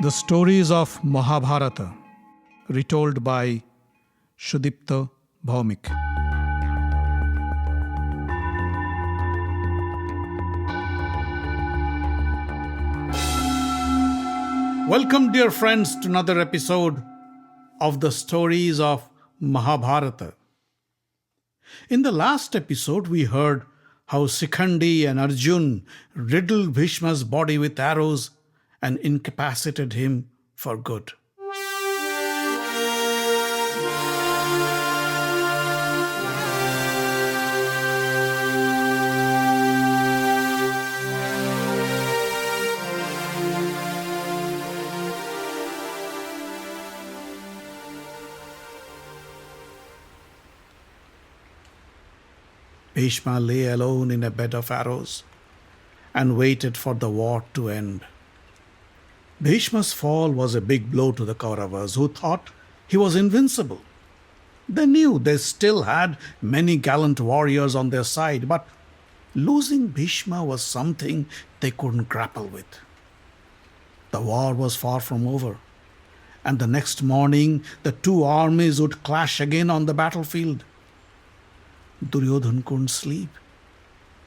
The stories of Mahabharata, retold by Sudipta Bhawmik. Welcome, dear friends, to another episode of the stories of Mahabharata. In the last episode, we heard how Sikhandi and Arjun riddled Bhishma's body with arrows and incapacitated him for good. Bhishma lay alone in a bed of arrows and waited for the war to end. Bhishma's fall was a big blow to the Kauravas, who thought he was invincible. They knew they still had many gallant warriors on their side, but losing Bhishma was something they couldn't grapple with. The war was far from over, and the next morning the two armies would clash again on the battlefield. Duryodhan couldn't sleep.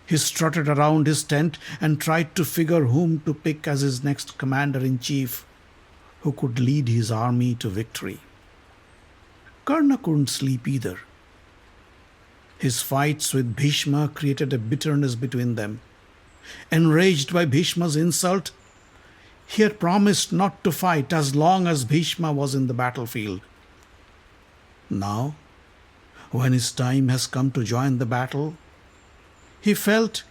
He strutted around his tent and tried to figure whom to pick as his next commander-in-chief, who could lead his army to victory. Karna couldn't sleep either. His fights with Bhishma created a bitterness between them. Enraged by Bhishma's insult, he had promised not to fight as long as Bhishma was in the battlefield. Now, when his time has come to join the battle, he felt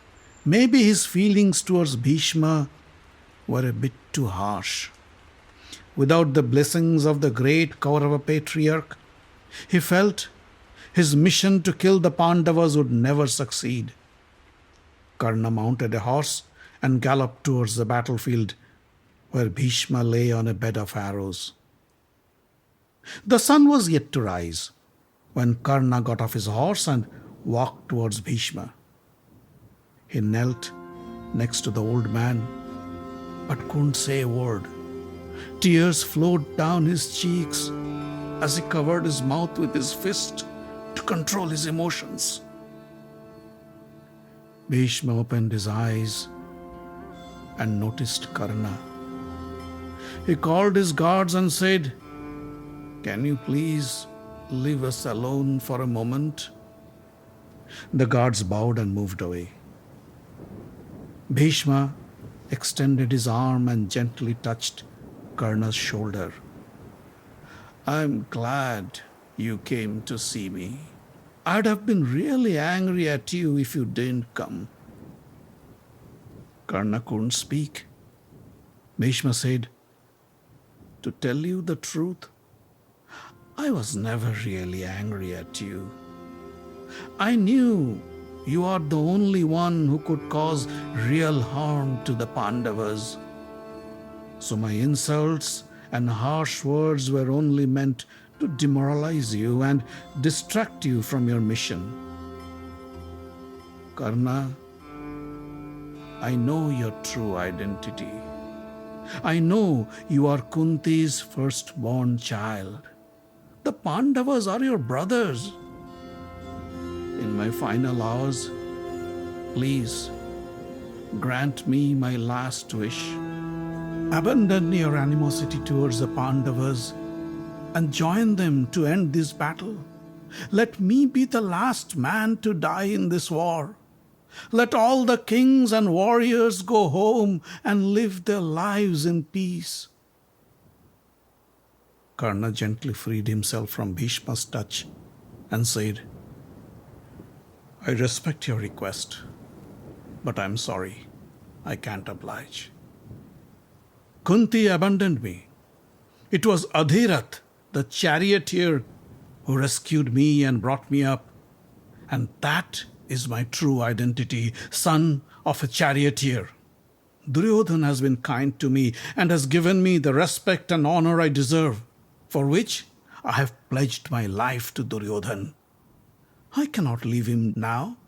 maybe his feelings towards Bhishma were a bit too harsh. Without the blessings of the great Kaurava patriarch, he felt his mission to kill the Pandavas would never succeed. Karna mounted a horse and galloped towards the battlefield where Bhishma lay on a bed of arrows. The sun was yet to rise when Karna got off his horse and walked towards Bhishma. He knelt next to the old man, but couldn't say a word. Tears flowed down his cheeks as he covered his mouth with his fist to control his emotions. Bhishma opened his eyes and noticed Karna. He called his guards and said, "Can you please leave us alone for a moment?" The guards bowed and moved away. Bhishma extended his arm and gently touched Karna's shoulder. "I'm glad you came to see me. I'd have been really angry at you if you didn't come." Karna couldn't speak. Bhishma said, "To tell you the truth, I was never really angry at you. I knew you are the only one who could cause real harm to the Pandavas. So my insults and harsh words were only meant to demoralize you and distract you from your mission. Karna, I know your true identity. I know you are Kunti's firstborn child. The Pandavas are your brothers. In my final hours, please grant me my last wish. Abandon your animosity towards the Pandavas and join them to end this battle. Let me be the last man to die in this war. Let all the kings and warriors go home and live their lives in peace." Karna gently freed himself from Bhishma's touch and said, "I respect your request, but I'm sorry, I can't oblige. Kunti abandoned me. It was Adhirath, the charioteer, who rescued me and brought me up, and that is my true identity, son of a charioteer. Duryodhan has been kind to me and has given me the respect and honor I deserve, for which I have pledged my life to Duryodhan. I cannot leave him now,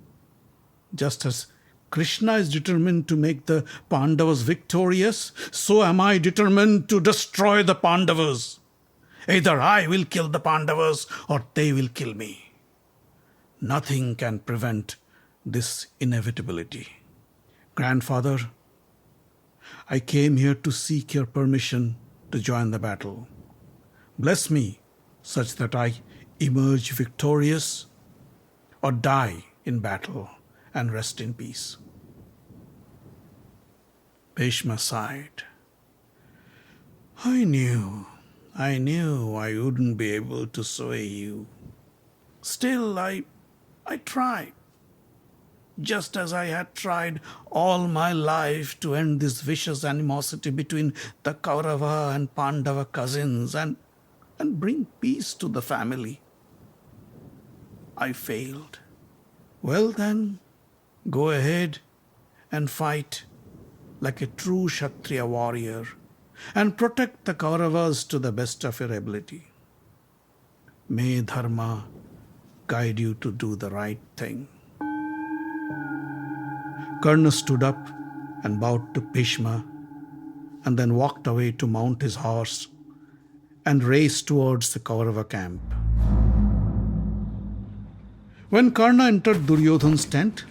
just as Krishna is determined to make the Pandavas victorious, so am I determined to destroy the Pandavas. Either I will kill the Pandavas or they will kill me. Nothing can prevent this inevitability. Grandfather, I came here to seek your permission to join the battle. Bless me such that I emerge victorious or die in battle and rest in peace. Bhishma sighed. I knew I wouldn't be able to sway you. Still, I tried. Just as I had tried all my life to end this vicious animosity between the Kaurava and Pandava cousins and bring peace to the family. I failed. Well then, go ahead and fight like a true Kshatriya warrior and protect the Kauravas to the best of your ability. May Dharma guide you to do the right thing. Karna stood up and bowed to Bhishma and then walked away to mount his horse and raced towards the Kaurava camp. When Karna entered Duryodhan's tent,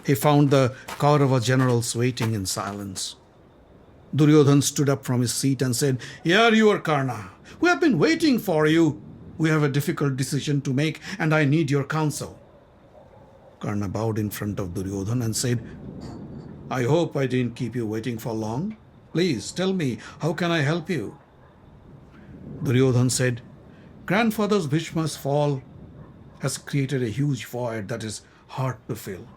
he found the Kaurava generals waiting in silence. Duryodhan stood up from his seat and said, Here you are, Karna. We have been waiting for you. We have a difficult decision to make and I need your counsel. Karna bowed in front of Duryodhan and said, I hope I didn't keep you waiting for long. Please tell me, how can I help you? Duryodhan said, Grandfather's Bhishma's fall has created a huge void that is hard to fill.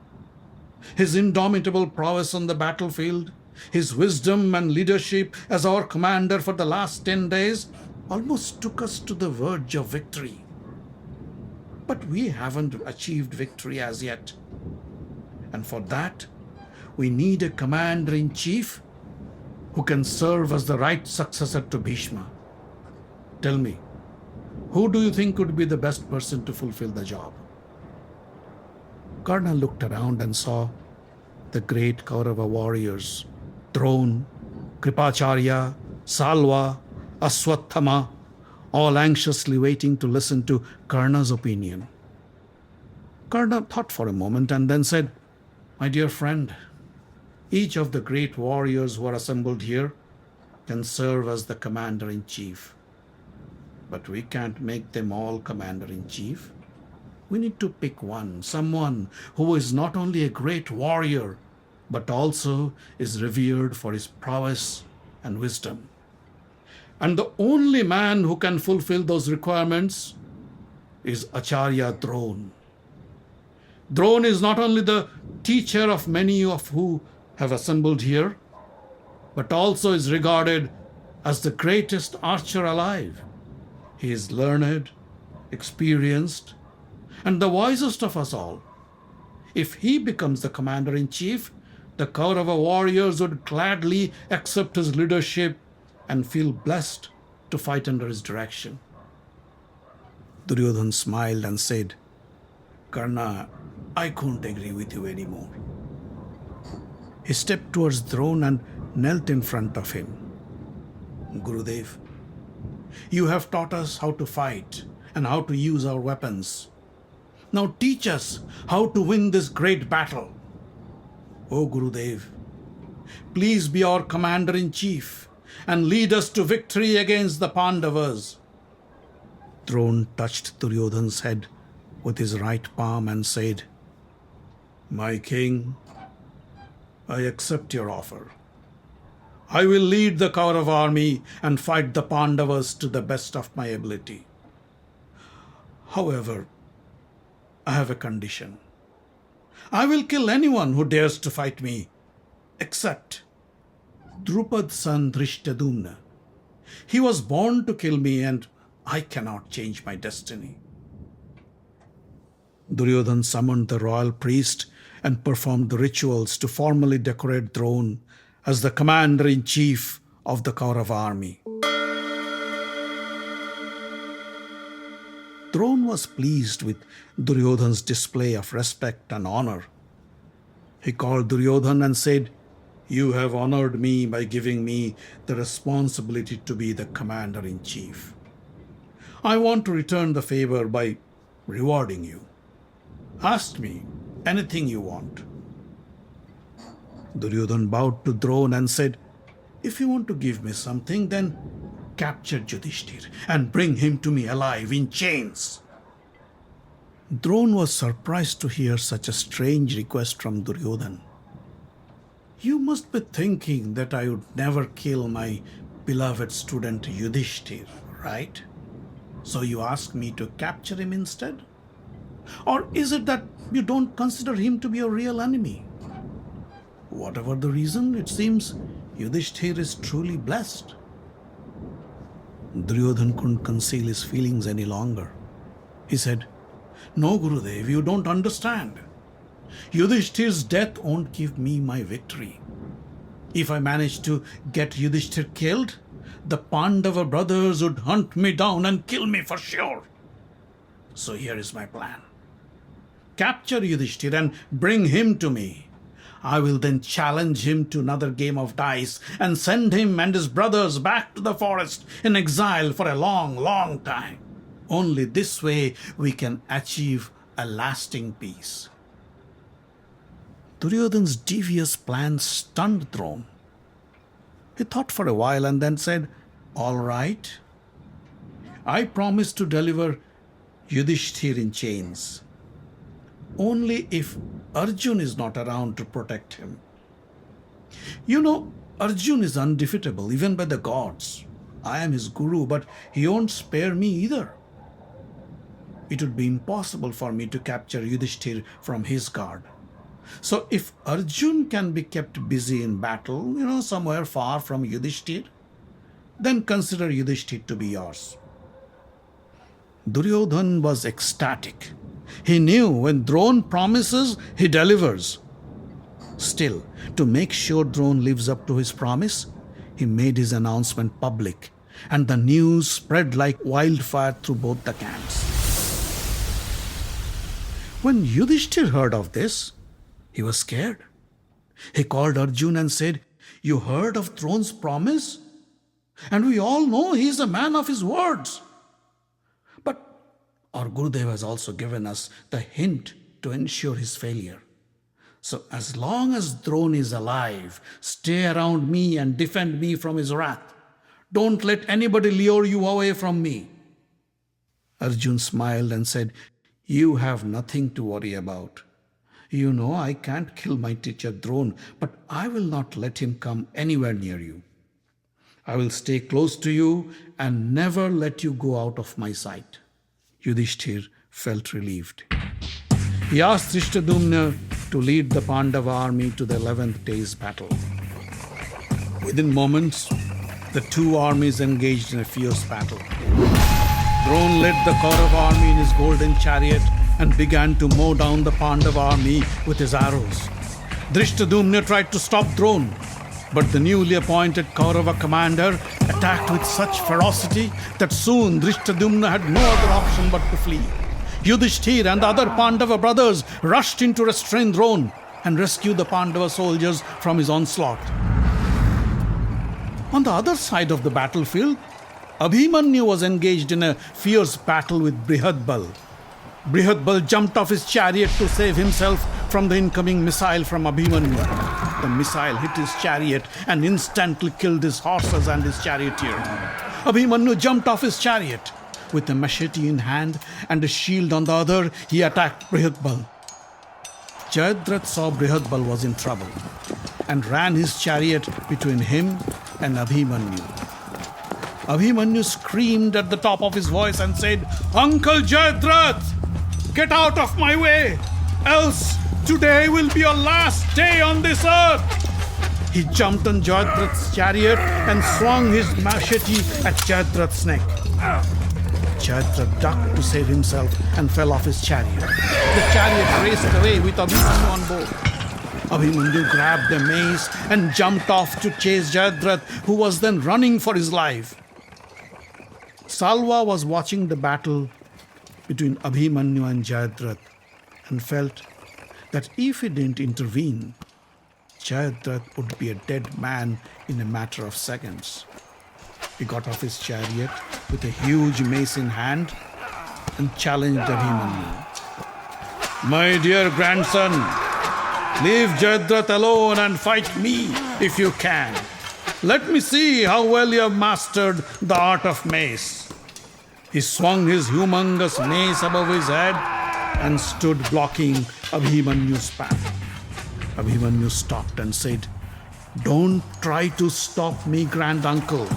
His indomitable prowess on the battlefield, his wisdom and leadership as our commander for the last 10 days almost took us to the verge of victory. But we haven't achieved victory as yet. And for that, we need a commander-in-chief who can serve as the right successor to Bhishma. Tell me, who do you think would be the best person to fulfill the job? Karna looked around and saw the great Kaurava warriors, Dron, Kripacharya, Salva, Aswathama, all anxiously waiting to listen to Karna's opinion. Karna thought for a moment and then said, My dear friend, each of the great warriors who are assembled here can serve as the commander-in-chief. But we can't make them all commander-in-chief. We need to pick one, someone who is not only a great warrior, but also is revered for his prowess and wisdom. And the only man who can fulfill those requirements is Acharya Dron. Dron is not only the teacher of many of who have assembled here, but also is regarded as the greatest archer alive. He is learned, experienced, and the wisest of us all. If he becomes the commander-in-chief, the Kaurava warriors would gladly accept his leadership and feel blessed to fight under his direction. Duryodhan smiled and said, Karna, I couldn't agree with you anymore. He stepped towards the throne and knelt in front of him. Gurudev, you have taught us how to fight and how to use our weapons. Now teach us how to win this great battle. O Gurudev, please be our commander-in-chief and lead us to victory against the Pandavas. Dron touched Duryodhan's head with his right palm and said, My king, I accept your offer. I will lead the Kaurava army and fight the Pandavas to the best of my ability. However, I have a condition. I will kill anyone who dares to fight me, except Drupad's son Drishtadumna. He was born to kill me and I cannot change my destiny. Duryodhan summoned the royal priest and performed the rituals to formally decorate Dron as the commander-in-chief of the Kaurava army. Dron was pleased with Duryodhan's display of respect and honor. He called Duryodhan and said, "You have honored me by giving me the responsibility to be the commander-in-chief. I want to return the favor by rewarding you. Ask me anything you want." Duryodhan bowed to Dron and said, "If you want to give me something, then capture Yudhistir and bring him to me alive in chains." Dron was surprised to hear such a strange request from Duryodhan. "You must be thinking that I would never kill my beloved student Yudhistir, right? So you ask me to capture him instead? Or is it that you don't consider him to be a real enemy? Whatever the reason, it seems Yudhistir is truly blessed." Duryodhan couldn't conceal his feelings any longer. He said, "No, Gurudev, you don't understand. Yudhishthir's death won't give me my victory. If I manage to get Yudhisthir killed, the Pandava brothers would hunt me down and kill me for sure. So here is my plan. Capture Yudhisthir and bring him to me. I will then challenge him to another game of dice and send him and his brothers back to the forest in exile for a long, long time. Only this way we can achieve a lasting peace." Duryodhan's devious plan stunned Dron. He thought for a while and then said, "All right. I promise to deliver Yudhisthir in chains. Only if Arjun is not around to protect him. You know, Arjun is undefeatable even by the gods. I am his guru, but he won't spare me either. It would be impossible for me to capture Yudhisthir from his guard. So if Arjun can be kept busy in battle, somewhere far from Yudhisthir, then consider Yudhisthir to be yours." Duryodhan was ecstatic. He knew when Dron promises, he delivers. Still, to make sure Dron lives up to his promise, he made his announcement public, and the news spread like wildfire through both the camps. When Yudhisthir heard of this, he was scared. He called Arjun and said, "You heard of Dron's promise? And we all know he is a man of his words. But our Gurudev has also given us the hint to ensure his failure. So as long as Dron is alive, stay around me and defend me from his wrath. Don't let anybody lure you away from me." Arjun smiled and said, "You have nothing to worry about. You know I can't kill my teacher Dron, but I will not let him come anywhere near you. I will stay close to you and never let you go out of my sight." Yudhisthir felt relieved. He asked Drishtadyumna to lead the Pandava army to the 11th day's battle. Within moments, the two armies engaged in a fierce battle. Dron led the Kaurava army in his golden chariot and began to mow down the Pandava army with his arrows. Drishtadyumna tried to stop Dron, but the newly appointed Kaurava commander attacked with such ferocity that soon Drishtadyumna had no other option but to flee. Yudhisthir and the other Pandava brothers rushed in to restrain Dron and rescue the Pandava soldiers from his onslaught. On the other side of the battlefield, Abhimanyu was engaged in a fierce battle with Brihadbal. Brihadbal jumped off his chariot to save himself from the incoming missile from Abhimanyu. The missile hit his chariot and instantly killed his horses and his charioteer. Abhimanyu jumped off his chariot. With a machete in hand and a shield on the other, he attacked Brihadbal. Jayadratha saw Brihadbal was in trouble and ran his chariot between him and Abhimanyu. Abhimanyu screamed at the top of his voice and said, "Uncle Jayadratha, get out of my way, else today will be your last day on this earth." He jumped on Jayadratha's chariot and swung his machete at Jayadratha's neck. Jayadratha ducked to save himself and fell off his chariot. The chariot raced away with Abhimanyu on board. Abhimanyu grabbed a mace and jumped off to chase Jayadratha, who was then running for his life. Salva was watching the battle between Abhimanyu and Jayadratha and felt that if he didn't intervene, Jayadratha would be a dead man in a matter of seconds. He got off his chariot with a huge mace in hand and challenged Abhimanyu. My dear grandson, leave Jayadratha alone and fight me if you can. Let me see how well you have mastered the art of mace. He swung his humongous mace above his head and stood blocking Abhimanyu's path. Abhimanyu stopped and said, Don't try to stop me, granduncle.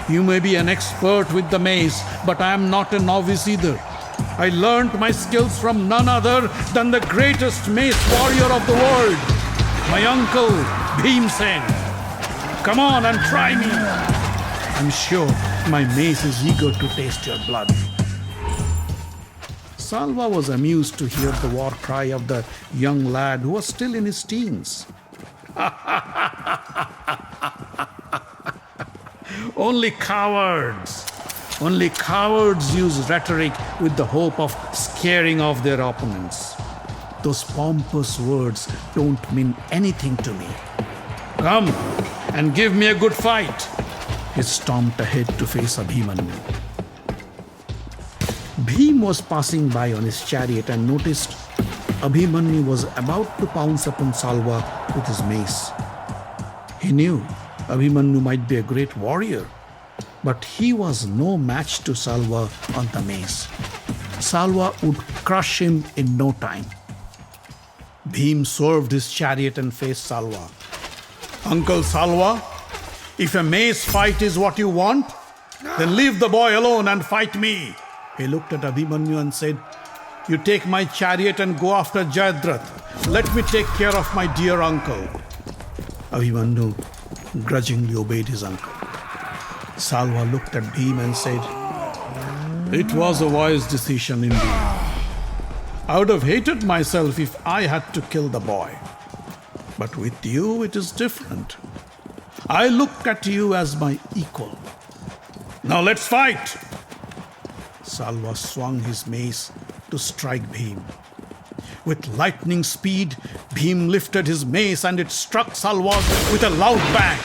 You may be an expert with the mace, but I am not a novice either. I learned my skills from none other than the greatest mace warrior of the world, my uncle Bhimsen. Come on and try me. I'm sure my mace is eager to taste your blood. Salva was amused to hear the war cry of the young lad who was still in his teens. Only cowards use rhetoric with the hope of scaring off their opponents. Those pompous words don't mean anything to me. Come and give me a good fight. He stomped ahead to face Abhimanyu. Bhim was passing by on his chariot and noticed Abhimanyu was about to pounce upon Salva with his mace. He knew Abhimanyu might be a great warrior, but he was no match to Salva on the mace. Salva would crush him in no time. Bhim swerved his chariot and faced Salva. Uncle Salva, if a mace fight is what you want, then leave the boy alone and fight me. He looked at Abhimanyu and said, You take my chariot and go after Jayadratha. Let me take care of my dear uncle. Abhimanyu grudgingly obeyed his uncle. Salva looked at Bhim and said, It was a wise decision indeed. I would have hated myself if I had to kill the boy. But with you, it is different. I look at you as my equal. Now let's fight. Salva swung his mace to strike Bhim. With lightning speed, Bhim lifted his mace and it struck Salva with a loud bang.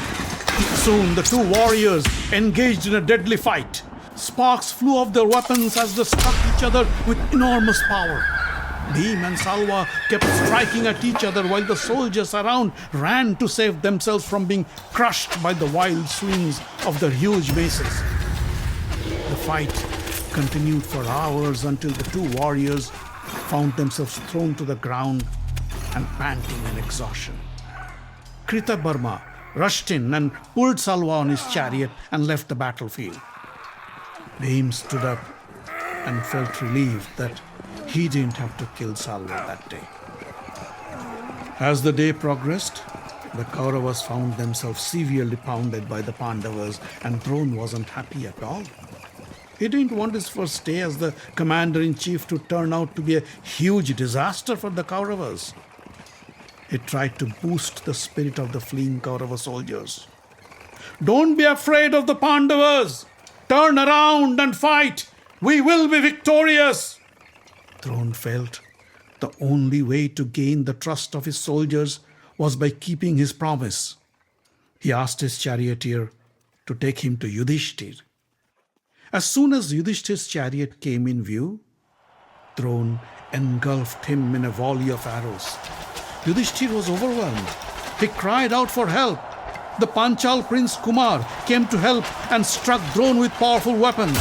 Soon the two warriors engaged in a deadly fight. Sparks flew off their weapons as they struck each other with enormous power. Bhim and Salva kept striking at each other while the soldiers around ran to save themselves from being crushed by the wild swings of their huge maces. The fight continued for hours until the two warriors found themselves thrown to the ground and panting in exhaustion. Kritabarma rushed in and pulled Salva on his chariot and left the battlefield. Bhim stood up and felt relieved that he didn't have to kill Salva that day. As the day progressed, the Kauravas found themselves severely pounded by the Pandavas, and Dron wasn't happy at all. He didn't want his first day as the commander-in-chief to turn out to be a huge disaster for the Kauravas. He tried to boost the spirit of the fleeing Kaurava soldiers. Don't be afraid of the Pandavas. Turn around and fight. We will be victorious. Dron felt the only way to gain the trust of his soldiers was by keeping his promise. He asked his charioteer to take him to Yudhistir. As soon as Yudhishthir's chariot came in view, Dron engulfed him in a volley of arrows. Yudhisthir was overwhelmed. He cried out for help. The Panchal prince Kumar came to help and struck Dron with powerful weapons.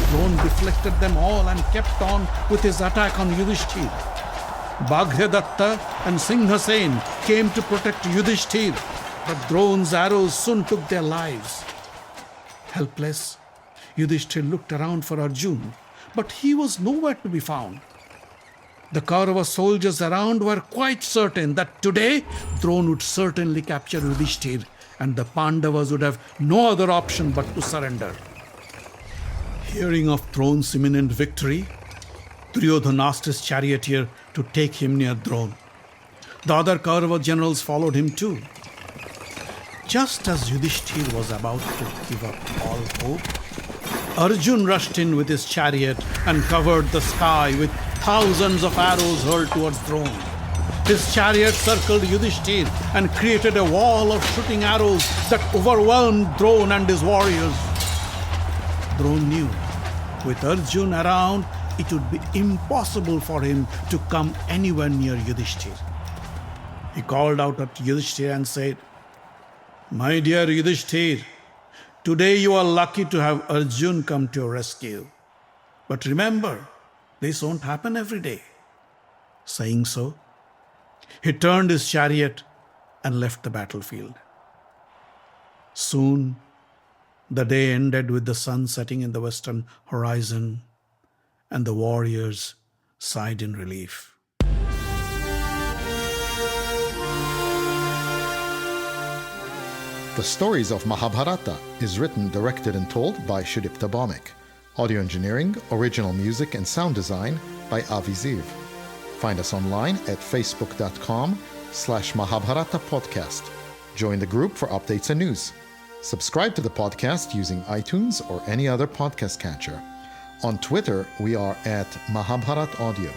Dron deflected them all and kept on with his attack on Yudhisthir. Bhagyadatta and Singhasen came to protect Yudhisthir, but Dron's arrows soon took their lives. Helpless, Yudhisthir looked around for Arjun, but he was nowhere to be found. The Kaurava soldiers around were quite certain that today Dron would certainly capture Yudhisthir, and the Pandavas would have no other option but to surrender. Hearing of Dron's imminent victory, Duryodhan asked his charioteer to take him near Dron. The other Kaurava generals followed him too. Just as Yudhisthir was about to give up all hope, Arjun rushed in with his chariot and covered the sky with thousands of arrows hurled towards Dron. His chariot circled Yudhistir and created a wall of shooting arrows that overwhelmed Dron and his warriors. Dron knew, with Arjun around, it would be impossible for him to come anywhere near Yudhistir. He called out at Yudhistir and said, "My dear Yudhistir, today you are lucky to have Arjun come to your rescue. But remember, this won't happen every day." Saying so, he turned his chariot and left the battlefield. Soon, the day ended with the sun setting in the western horizon, and the warriors sighed in relief. The Stories of Mahabharata is written, directed, and told by Sudipta Bhawmik. Audio engineering, original music, and sound design by Avi Ziv. Find us online at facebook.com/Mahabharata Podcast. Join the group for updates and news. Subscribe to the podcast using iTunes or any other podcast catcher. On Twitter, we are at Mahabharat Audio.